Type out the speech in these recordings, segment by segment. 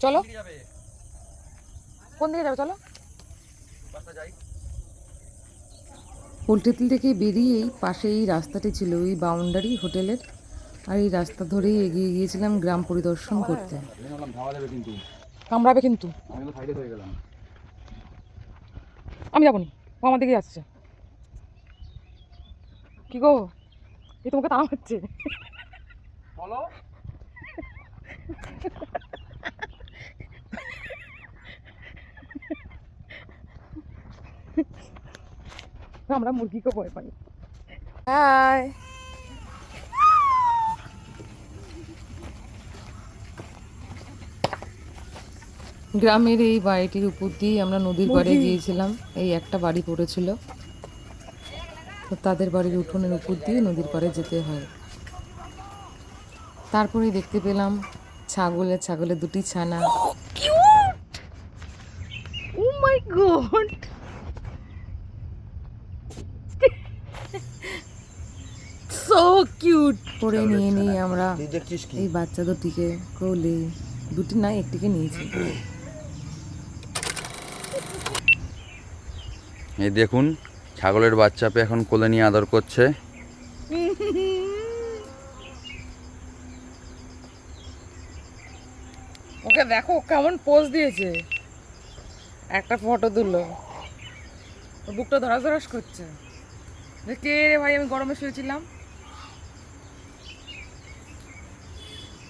চলো কোন দিকে যাবে চলো। পোল্ট্রি থেকে বেরিয়েই পাশেই রাস্তাটি ছিল ওই বাউন্ডারি হোটেলের, আর এই রাস্তা ধরেই এগিয়ে গিয়েছিলাম গ্রাম পরিদর্শন করতে। কামড়াবে কিন্তু, আমি যাবো নি, ও আমার দিকে আসছে। কি গো, এ তোমাকে তাড়া হচ্ছে। বলো আমরা মুরগিকে ভয় পাই। হাই, গ্রামের এই বাড়িটির উপর দিয়ে আমরা নদীর পাড়ে গিয়েছিলাম। এই একটা বাড়ি পড়েছিল, তো তাদের বাড়ির উঠোনের উপর দিয়ে নদীর পাড়ে যেতে হয়। তারপরে দেখতে পেলাম ছাগলের দুটি ছানা। ও মাই গড, সো কিউট। করে নিয়ে আমরা এই বাচ্চা দুটিকে কোলে, দুটি না একটিকে নিয়েছি। এই দেখুন ছাগলের বাচ্চাকে এখন কোলে নিয়ে আদর করছে। ওকে দেখো কেমন পোজ দিয়েছে, একটা ফটো তুললো, বুকটা ধরাস ধরাস করছে। কে রে ভাই, আমি গরমে শুয়েছিলাম।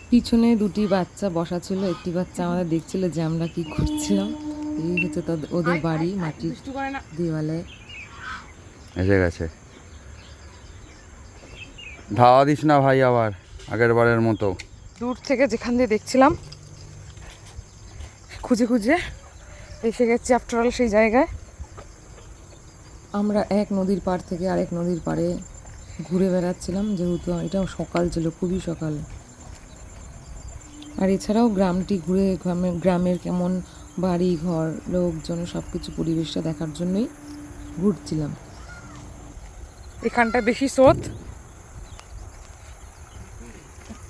পিছনে দুটি বাচ্চা বসা ছিল, একটি বাচ্চা আমাদের দেখছিল যে আমরা কি করছিলাম। এই হচ্ছে ওদের বাড়ি, মাটির দেওয়ালে এসে গেছে। ধাওয়া দিস না ভাই আবার আগের বারের মতো। দূর থেকে যেখান দিয়ে দেখছিলাম খুঁজে খুঁজে এসে গেছি আফটার অল সেই জায়গায়। আমরা এক নদীর পাড় থেকে আরেক নদীর পাড়ে ঘুরে বেড়াচ্ছিলাম, যেহেতু এটাও সকাল ছিল, খুবই সকাল। আর এছাড়াও গ্রামটি ঘুরে গ্রামের কেমন বাড়ি ঘর লোকজন সব কিছু পরিবেশটা দেখার জন্যই ঘুরছিলাম। এখানটা বেশি স্রোত,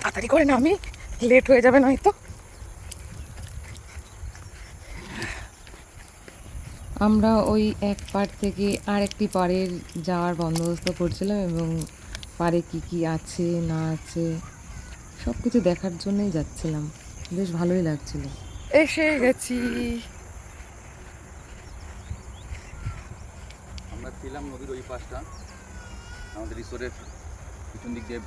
তাড়াতাড়ি করে না, আমি লেট হয়ে যাবে নয়তো। আমরা ওই এক পাড় থেকে আরেকটি পাড়ের যাওয়ার বন্দোবস্ত করছিলাম, এবং পাড়ে কি কি আছে না আছে সব কিছু দেখার জন্যই যাচ্ছিলাম। বেশ ভালোই লাগছিল। এসে গেছি। আমরা ছিলাম নদীর ওই পাশটা, আমাদের রিসোর্টের পিছন দিক দিয়ে